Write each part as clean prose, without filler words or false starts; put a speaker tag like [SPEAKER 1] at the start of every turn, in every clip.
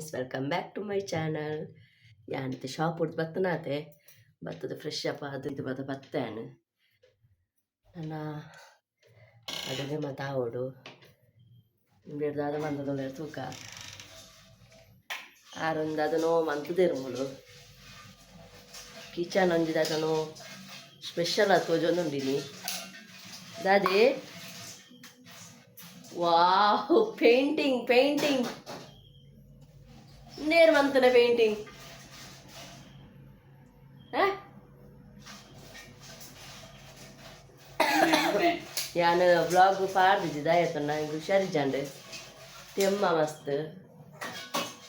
[SPEAKER 1] Friends, welcome back to my channel. ಯಾನತ್ತೆ shop ಹೊಡ್ದು ಬತ್ತನಾತೆ ಬತ್ತದ ಫ್ರೆಶ್ ಅಪ್ ಅದು ಇದು ಬತ್ತೇನು ನನ್ನ ಅಡುಗೆ ಮತ್ತು ಆವಡು ಬಿಡ್ದಾದ ಮಂದದೊಳ್ಳೆ ತೂಕ ಆರೊಂದು ಅದನ್ನು ಮಂತದಿರ್ಮೂಲು ಕಿಚನ್ ಒಂದಿದ ಅದನ್ನು ಸ್ಪೆಷಲ್ ಅದು ತೋಜೊಂದುಂಡಿನಿ ದಾದಿ. ವಾಹ್, ಪೇಂಟಿಂಗ್ ನೇರು ಮಂತನ ಪೇಂಟಿಂಗ್ ಯಾನು ಬ್ಲಾಗ್ ಪಾಡ್ದಿದ್ದ ಆಯ್ತು ನಂಗೆ ಹುಷಾರಿಜ್ಜಂಡು ತೆಮ್ಮ ಮಸ್ತ್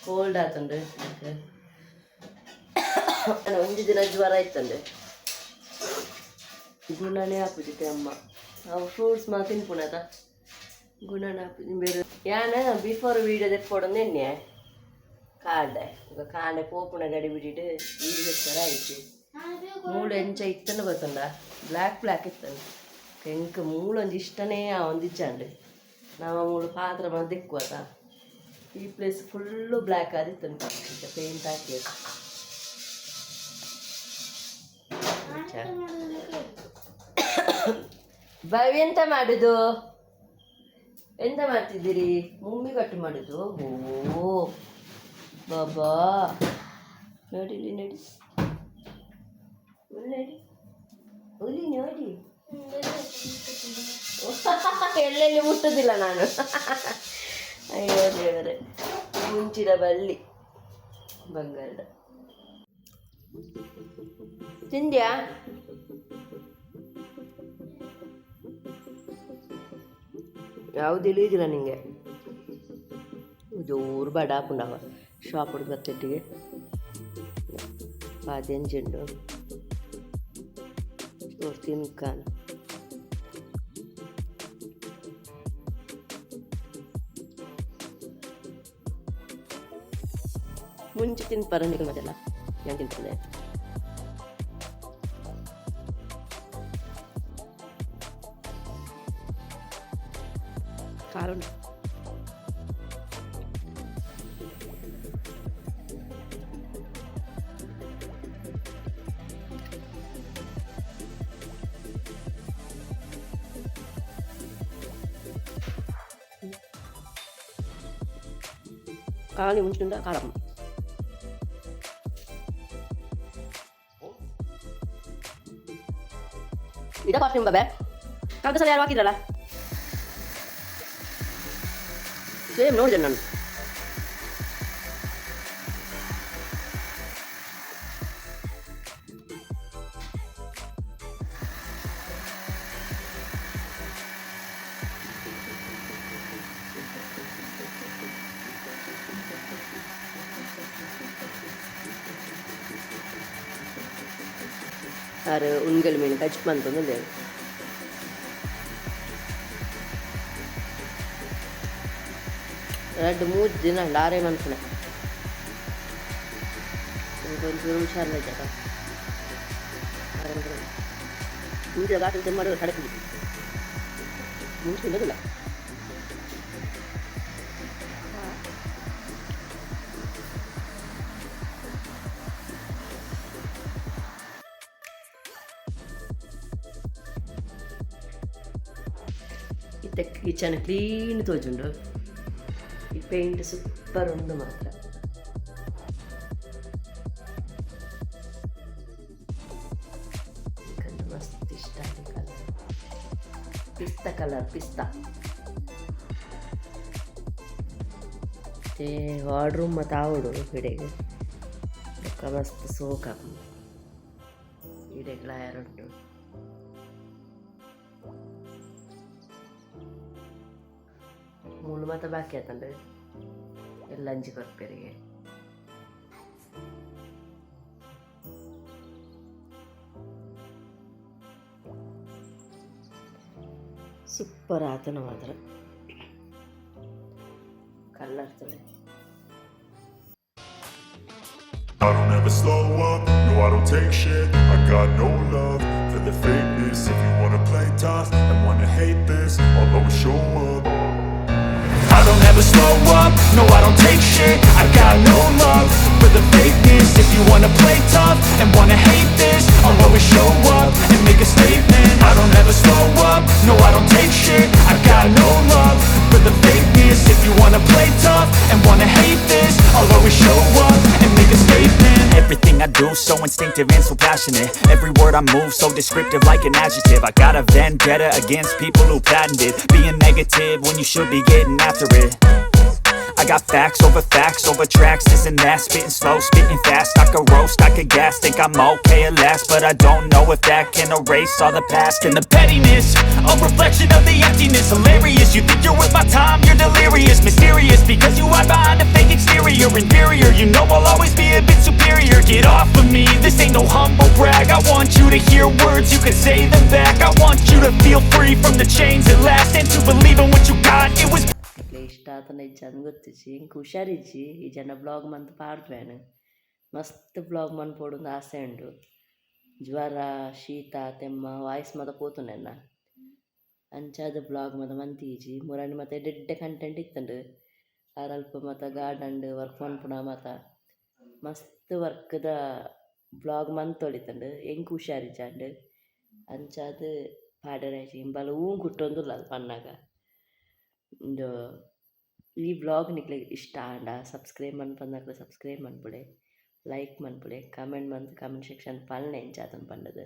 [SPEAKER 1] ಕೋಲ್ಡ್ ಆತಂಡು ಒಂದು ದಿನ ಜ್ವರ ಆಯ್ತಂಡು ಗುಣನೇ ಹಾಪುಜಿ ತೆಮ್ಮ ಅವು ಫ್ರೂಟ್ಸ್ ಮಾ ತಿನ್ಪುಣದ ಗುಣನೇ ಹಾಪುಜಿ ಬೇರೆ ಯಾನ ಬಿಫೋರ್ ವೀಡಿಯೋ ತೆಕ್ಕೊಡೊಂದು ಎಣ್ಣೆ ಕಾಡೆ ಈಗ ಕಾಂಡೆ ಪೋಪುಣ ಗಡಿ ಬಿಟ್ಟಿಟ್ಟು ವೀಡಿಯೋ ಥರ ಆಯ್ತು ಮೂಳು ಎಂಚ ಇತ್ತನ್ನು ಗೊತ್ತಂಡ ಬ್ಲ್ಯಾಕ್ ಇತ್ತಂಡು ಎಂಕ ಮೂಳೊಂದು ಇಷ್ಟನೇ ಒಂದಿಚ್ಚಂಡು ನಾವು ಮೂಳು ಪಾತ್ರ ಬಂದು ದಿಕ್ಕುವದ ಈ ಪ್ಲೇಸ್ ಫುಲ್ಲು ಬ್ಲ್ಯಾಕ್ ಆದಿತ್ತಂಡು ಪೇಂಟ್ ಹಾಕಿ ಬಾವಿ ಎಂತ ಮಾಡುದು ಎಂತ ಮಾಡ್ತಿದ್ದೀರಿ? ಮುಮ್ಮಿ ಕಟ್ಟು ಮಾಡುದು. ಓ ಬಾಬಾ ನೋಡಿಲಿ ನೋಡಿ ಹುಲಿ ನೋಡಿ ಎಲ್ಲೆಲ್ಲಿ ಮುಟ್ಟುದಿಲ್ಲ ನಾನು. ಅಯ್ಯೋ ದೇವರೇ, ಮುಂಚಿನ ಬಳ್ಳಿ ಬಂಗಾರದ ತಿಂದ್ಯಾ? ಯಾವುದು ಇಳಿಯುವುದಿಲ್ಲ ನಿಂಗೆ. ಜೋರು ಬಡ ಹಾಕೊಂಡವ ಶಾಪ್ ಹುಡುಗ ಬತ್ತೆಟ್ಟಿಗೆ ಪಾದೆಂಜುಂಡು ಜೋರು ತಿನ್ಕಾನ ಮುಂಚೆ ತಿನ್ಪಾರ ನೀವು ಮತ್ತೆಲ್ಲ ನಾನು ತಿಂತದೆ. ಖಾರ ಉಂಟು కాని ఉంచుందా కారం ಇದ ಪಾಸ್ಟಿಂಗ್ ಬಾಬೆ ಕಳೆದ ಸಲ ಯಾರು ಹಾಕಿದ್ರಲ್ಲ ಸೇಮ್ ನೋಡಿದೆ ನಾನು. ಯಾರು ಉಣ್ಗಲ್ ಮೀನು ಕಚ್ ಬಂತಂದ್ರೆ ಎರಡು ಮೂರು ದಿನ ಲಾರೆ ಮನ್ಸನೆ ಒಂಚೂರು ಹುಷಾರಿಲ್ಲ ಜಾಗ ಮುಂಚೆ ಗಾಟಿ ಮಾಡೋದು ಕಡಕಿ ಮುಂಚೆ ಇಲ್ಲದಿಲ್ಲ. ಇತ್ತ ಕಿಚನ್ ಕ್ಲೀನ್ ತೋಜುಂಡು ಈ ಪೇಂಟ್ ಸೂಪರ್ ಉಂಡು ಮಾತ್ರ. ಮಸ್ತ್ ಇಷ್ಟ ಕಲರ್ ಪಿಸ್ತಾ ವಾರ್ಡ್ರೂಮ್ ಮತ್ತು ಆವಡು ಹಿಡೆಗೆ ಮಸ್ತ್ ಸೋಕ ಹಿಡೆಗಳ ಯಾರುಂಟು ಮೂಳು ಮಾತ್ರ ಬಾಕಿ ಆತಂದ್ರೆ ಎಲ್ಲ ಅಂಜಿ ಕೊರ್ಪೆರಿಗೆ ಸೂಪರ್ ಆತನ ಮಾತ್ರ ಕಲರ್ ತಲೆ.
[SPEAKER 2] I don't ever slow up, no I don't take shit. I got no love for the fakeness. If you wanna play tough and wanna hate this, I'll always show up. I don't ever
[SPEAKER 3] never slow up, no I don't take shit. I got no love for the fakeness. If you wanna play tough and wanna hate this, I'll always show up and make a statement. I don't ever slow up, no I don't take shit. I got no love for the fakeness. If you wanna play tough and wanna hate this, I'll always show up and make a statement. Everything I do so instinctive and so passionate. Every word I move so descriptive like an adjective. I got a vendetta against people who patented being negative when you should be getting after it. I got facts over tracks, this and that. Spitting slow, spitting fast, I could roast, I could gas. Think I'm okay at last, but I don't know if that can erase all the past. And the pettiness, a reflection of the emptiness. Hilarious, you think you're worth my time, you're delirious. Mysterious, because you hide behind a fake exterior. Inferior, you know I'll always be a bit superior. Get off of me, this ain't no humble brag. I want you to hear words, you can say them back. I want you to feel free from the chains at last, and to believe in what you got, it was
[SPEAKER 1] ಇಟ್ಲ ಇಷ್ಟ ಆತನ ಇಜ್ಜಂದು ಗೊತ್ತಿಚ್ಚಿ ಇಂಕ ಹುಷಾರಿಜ್ಜಿ ಈ ಜನ blog month ಪಾಡ್ದ್ವೇನು ಮಸ್ತ್ blog ಮನ್ಪೋಡು ಆಸೆ ಉಂಡು. ಜ್ವರ ಶೀತ ತೆಮ್ಮ voice ಮತ ಪೋತುನೆನ್ನ ಅಂಚಾದ ಬ್ಲಾಗ್ ಮತ ಮಂತೀಜಿ ಮುರಾಣಿ ಮತ್ತೆ ಎಡ್ಡೆ ಕಂಟೆಂಟ್ ಇತ್ತಂಡು ಅರಲ್ಪ ಮತ ಗಾರ್ಡನ್ ವರ್ಕ್ ಮನ್ಪುಣ ಮತ ಮಸ್ತ್ ವರ್ಕ್ದ ಬ್ಲಾಗ್ ಮಂತೊಳಿತಂಡು ಎಂಕ್ ಹುಷಾರಿಜ್ಜಾಂಡು ಅಂಚಾದ ಪಾಡರಾಜಿ ಇಂಬಲ ಹೂ ಕುಟ್ಟೊಂದುಲ್ಲ ಅದು ಪನ್ನಾಗ ಇಂದು ಈ ಬ್ಲಾಗ್ ನಿಕ್ಲೆ ಇಷ್ಟ ಆಂಡ ಸಬ್ಸ್ಕ್ರೈಬ್ ಮನ್ಪಂದಾಕ್ಲೆ ಸಬ್ಸ್ಕ್ರೈಬ್ ಮನ್ಪುಡೆ, ಲೈಕ್ ಮನ್ಪುಡೆ, ಕಮೆಂಟ್ ಸೆಕ್ಷನ್ ಪಲ್ಲೆ ಎಂಚಾತನ್ ಪಂಡದು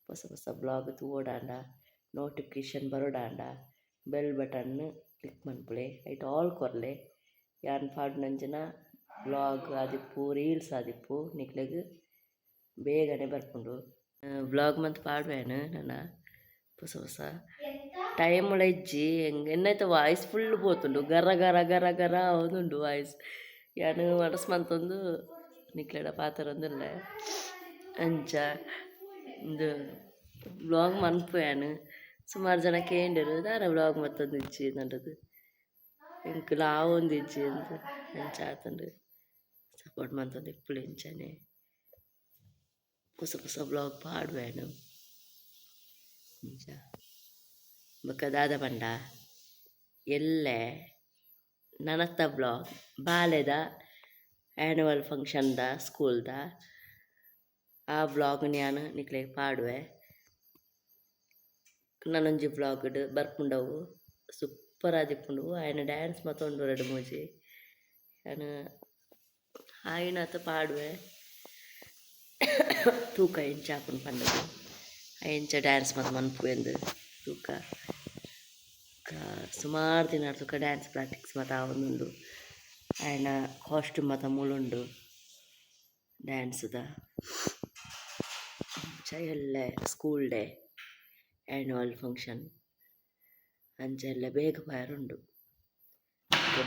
[SPEAKER 1] ಹೊಸ ಹೊಸ ಬ್ಲಾಗ್ ತೂವೋಡಾಂಡ ನೋಟಿಫಿಕೇಷನ್ ಬರೋಡಾಂಡ ಬೆಲ್ ಬಟನ್ ಕ್ಲಿಕ್ ಮನ್ಪುಡೆ ಐಟ್ ಆಲ್ ಕೊರ್ಲೆ ಯಾನ್ ಪಾಡ್ನಂಚಿನ ಬ್ಲಾಗ್ ಆದಿಪ್ಪು ರೀಲ್ಸ್ ಆದಿಪ್ಪು ನಿಕ್ಲೆಗ್ ಬೇಗನೆ ಬರ್ಪುಂಡು. ಬ್ಲಾಗ್ ಮಂತ್ ಪಾಡ್ವೇನು ನನ್ನ ಹೊಸ ಹೊಸ ಟೈಮುಳ ಇಜ್ಜಿ ಎನ್ನೈತೆ ವಾಯ್ಸ್ ಫುಲ್ ಪೋತುಂಡು ಗರ ಗರ ಗರ ಗರ ಅವನುಂಡು ವಾಯ್ಸ್ ಯಾನು ಮನಸ್ ಮಂತೊಂದು ನಿಕ್ಲೆಡ ಪಾತರೊಂದುಲ್ಲ ಅಂಚ ಇಂದು ಬ್ಲಾಗ್ ಮನ್ಪುಯಾನು ಸುಮಾರು ಜನ ಕೇಂಡರು ದಾರ ಬ್ಲಾಗ್ ಮತ್ತೊಂದು ಇಜ್ಜಿ ನನ್ನದು ಇಂಕ ಲಾವೊಂದು ಇಜ್ಜಿ ಅಂತ ಅಂಚ ಆತಂಡು ಸಪೋರ್ಟ್ ಮಂತೊಂದು ಇಪ್ಪುಳು ಇಂಚನೆ ಹೊಸ ಹೊಸ ಬ್ಲಾಗ್ ಪಾಡ್ವೇನು ಇಂಚ ಬೊಕ್ಕ ದಾದ ಪಂಡ ಎಲ್ಲೆ ನನತ್ತ ಬ್ಲಾಗ್ ಬಾಲೆದ ಆ್ಯನ್ಯುವಲ್ ಫಂಕ್ಷನ್ದ ಸ್ಕೂಲ್ದ ಆ ಬ್ಲಾಗ್ ನಾನು ನಿಕ್ಲೆ ಪಾಡುವೆ. ನನೊಂಜಿ ಬ್ಲಾಗ್ಡ್ ಬರ್ಪುಂಡವು ಸೂಪರ್ ಆದಿಪ್ಪುಂಡು. ಆಯ್ನ ಡ್ಯಾನ್ಸ್ ಮತ್ತೊಂದು ಎರಡು ಮೂಜಿ ನಾನು ಆಯ್ನತ ಪಾಡುವೆ ತೂಕ ಇಂಚ ಹಾಕೊಂಡು ಪಂಡದು ಇಂಚ ಡ್ಯಾನ್ಸ್ ಮತ್ತು ಮನ್ಪು ಎಂದು ತೂಕ ಸುಮಾರು ದಿನ ತೂಕ ಡ್ಯಾನ್ಸ್ ಪ್ರಾಕ್ಟೀಸ್ ಮತ್ತು ಆವೊಂದುಂಡು ಆಯ್ನ ಕಾಸ್ಟ್ಯೂಮ್ ಮತ್ತು ಮುಳುಂಡು ಡ್ಯಾನ್ಸ್ದ ಎಲ್ಲ ಸ್ಕೂಲ್ ಡೇ ಆ್ಯನ್ಯುವಲ್ ಫಂಕ್ಷನ್ ಅಂಚ ಎಲ್ಲ ಬೇಗ ಬಾರುಂಡು.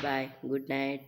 [SPEAKER 1] ಬಾಯ್, ಗುಡ್ ನೈಟ್.